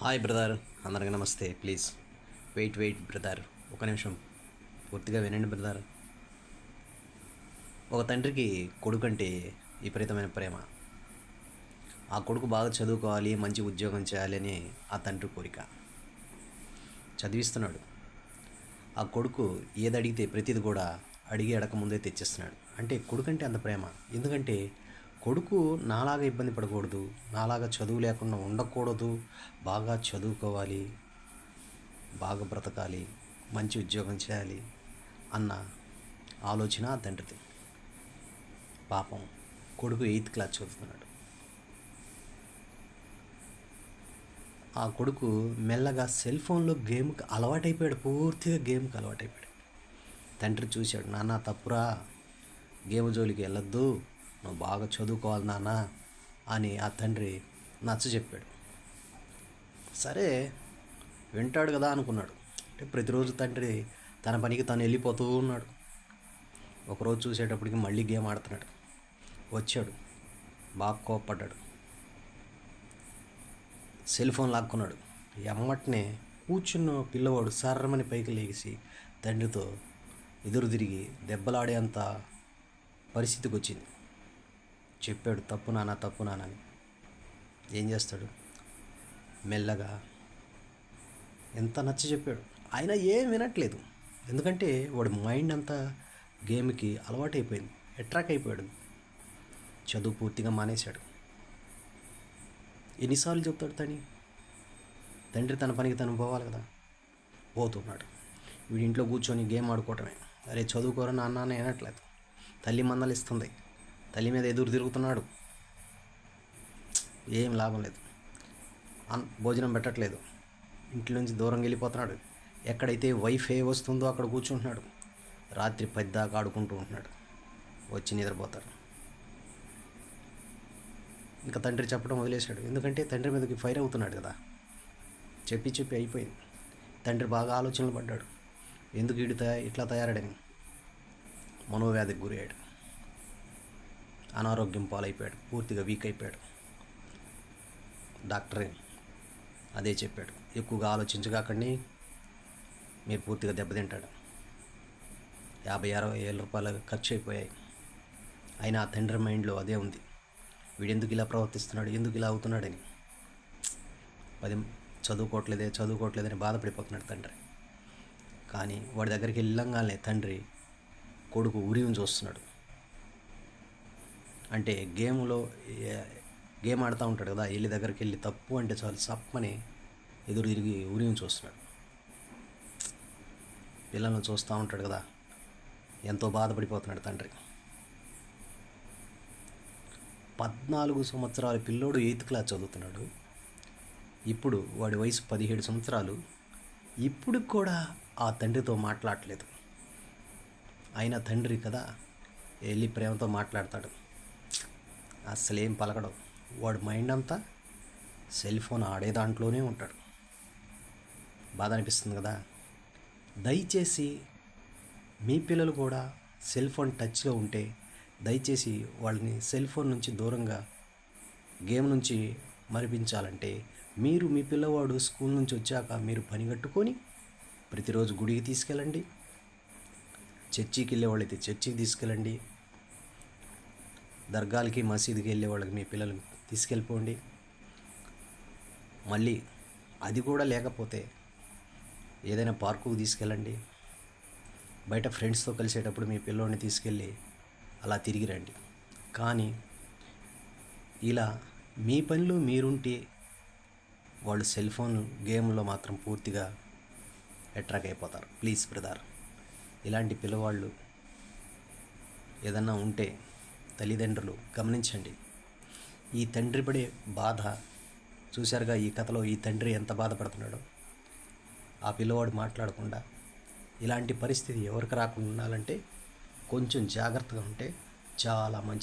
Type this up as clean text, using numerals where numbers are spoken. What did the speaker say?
Hi brother, అందరికీ నమస్తే. Please wait brother, ఒక నిమిషం పూర్తిగా వినండి బ్రదర్. ఒక తండ్రికి కొడుకు అంటే విపరీతమైన ప్రేమ. ఆ కొడుకు బాగా చదువుకోవాలి, మంచి ఉద్యోగం చేయాలి అని ఆ తండ్రి కోరిక. చదివిస్తున్నాడు. ఆ కొడుకు ఏది అడిగితే ప్రతిది కూడా అడిగి అడగకముందే తెచ్చిస్తున్నాడు. అంటే కొడుకు అంటే అంత ప్రేమ. ఎందుకంటే కొడుకు నాలాగా ఇబ్బంది పడకూడదు, నాలాగా చదువు లేకుండా ఉండకూడదు, బాగా చదువుకోవాలి, బాగా బ్రతకాలి, మంచి ఉద్యోగం చేయాలి అన్న ఆలోచన ఆ తండ్రిది. పాపం కొడుకు 8th క్లాస్ చదువుతున్నాడు. ఆ కొడుకు మెల్లగా సెల్ ఫోన్లో గేమ్కి అలవాటైపోయాడు. పూర్తిగా గేమ్కి అలవాటైపోయాడు. తండ్రి చూశాడు, నాన్న తప్పురా, గేమ్ జోలికి వెళ్ళొద్దు, నువ్వు బాగా చదువుకోవాలి నాన్న అని ఆ తండ్రి నచ్చ చెప్పాడు. సరే వింటాడు కదా అనుకున్నాడు. అంటే ప్రతిరోజు తండ్రి తన పనికి తను వెళ్ళిపోతూ ఉన్నాడు. ఒకరోజు చూసేటప్పటికి మళ్ళీ గేమ్ ఆడుతున్నాడు. వచ్చాడు, బాగా కోప్పడ్డాడు, సెల్ ఫోన్ లాక్కున్నాడు. ఎమ్మటనే కూర్చున్న పిల్లవాడు సర్రమని పైకి లేచి తండ్రితో ఎదురు తిరిగి దెబ్బలాడేంత పరిస్థితికి వచ్చింది. చెప్పాడు, తప్పు నాన్న అని. ఏం చేస్తాడు, మెల్లగా ఎంత నచ్చ చెప్పాడు, ఆయన ఏం వినట్లేదు. ఎందుకంటే వాడి మైండ్ అంతా గేమ్కి అలవాటైపోయింది, అట్రాక్ట్ అయిపోయాడు. చదువు పూర్తిగా మానేశాడు. ఎన్నిసార్లు చెప్తాడు తండ్రి తన పనికి తను పోవాలి కదా, పోతున్నాడు. వీడి ఇంట్లో కూర్చొని గేమ్ ఆడుకోవటమే. అరే చదువుకోరా నాన్న అని వినట్లేదు. తల్లి మందలు ఇస్తుంది, తల్లి మీద ఎదురు తిరుగుతున్నాడు. ఏం లాభం లేదు. భోజనం పెట్టట్లేదు. ఇంటి నుంచి దూరంగా వెళ్ళిపోతున్నాడు. ఎక్కడైతే వైఫై వస్తుందో అక్కడ కూర్చుంటున్నాడు. రాత్రి 10 దాకా ఆడుకుంటూ ఉంటున్నాడు. వచ్చి నిద్రపోతాడు. ఇంకా తండ్రి చెప్పడం వదిలేశాడు. ఎందుకంటే తండ్రి మీదకి ఫైర్ అవుతున్నాడు కదా. చెప్పి అయిపోయింది. తండ్రి బాగా ఆలోచనలు పడ్డాడు. ఎందుకు ఇట్లా తయారాడని. మనోవ్యాధికి గురయ్యాడు. అనారోగ్యం పాలైపోయాడు. పూర్తిగా వీక్ అయిపోయాడు. డాక్టరే అదే చెప్పాడు, ఎక్కువగా ఆలోచించగాకండి, మీరు పూర్తిగా దెబ్బతింటాడు. 50-60 వేల రూపాయలు ఖర్చు అయిపోయాయి. అయినా ఆ తండ్రి మైండ్లో అదే ఉంది. వీడు ఎందుకు ఇలా ప్రవర్తిస్తున్నాడు, ఎందుకు ఇలా అవుతున్నాడని. చదువుకోవట్లేదని బాధపడిపోతున్నాడు తండ్రి. కానీ వాడి దగ్గరికి వెళ్ళంగానే తండ్రి కొడుకు ఉరిని చూస్తున్నాడు. అంటే గేమ్ ఆడుతూ ఉంటాడు కదా, వెళ్ళి దగ్గరికి వెళ్ళి తప్పు అంటే చాలు సప్పని ఎదురు తిరిగి ఉరిని చూస్తున్నాడు. పిల్లలను చూస్తూ ఉంటాడు కదా, ఎంతో బాధపడిపోతున్నాడు తండ్రి. 14 సంవత్సరాల పిల్లోడు 8th క్లాస్ చదువుతున్నాడు. ఇప్పుడు వాడి వయసు 17 సంవత్సరాలు. ఇప్పుడు కూడా ఆ తండ్రితో మాట్లాడలేదు. అయినా తండ్రి కదా, వెళ్ళి ప్రేమతో మాట్లాడతాడు. అస్సలేం పలకడం. వాడు మైండ్ అంతా సెల్ ఫోన్ ఆడే దాంట్లోనే ఉంటాడు. బాధ అనిపిస్తుంది కదా. దయచేసి మీ పిల్లలు కూడా సెల్ ఫోన్ టచ్లో ఉంటే దయచేసి వాళ్ళని సెల్ ఫోన్ నుంచి దూరంగా గేమ్ నుంచి మరిపించాలంటే మీరు మీ పిల్లవాడు స్కూల్ నుంచి వచ్చాక మీరు పని కట్టుకొని ప్రతిరోజు గుడికి తీసుకెళ్ళండి. చర్చికి వెళ్ళే వాళ్ళైతే చర్చికి తీసుకెళ్ళండి. దర్గాలకి మసీదుకి వెళ్ళే వాళ్ళకి మీ పిల్లల్ని తీసుకెళ్ళిపోండి. మళ్ళీ అది కూడా లేకపోతే ఏదైనా పార్కుకు తీసుకెళ్ళండి. బయట ఫ్రెండ్స్తో కలిసేటప్పుడు మీ పిల్లోడిని తీసుకెళ్ళి అలా తిరిగి రండి. కానీ ఇలా మీ పనిలో మీరుంటే వాళ్ళు సెల్ ఫోన్ గేమ్లో మాత్రం పూర్తిగా అట్రాక్ట్ అయిపోతారు. ప్లీజ్ బ్రదర్, ఇలాంటి పిల్లవాళ్ళు ఏదన్నా ఉంటే తల్లిదండ్రులు గమనించండి. ఈ తండ్రి పడే బాధ చూశారుగా. ఈ కథలో ఈ తండ్రి ఎంత బాధపడుతున్నాడో. ఆ పిల్లవాడు మాట్లాడకుండా ఇలాంటి పరిస్థితి ఎవరికి రాకుండా ఉండాలంటే కొంచెం జాగ్రత్తగా ఉంటే చాలా మంచిది.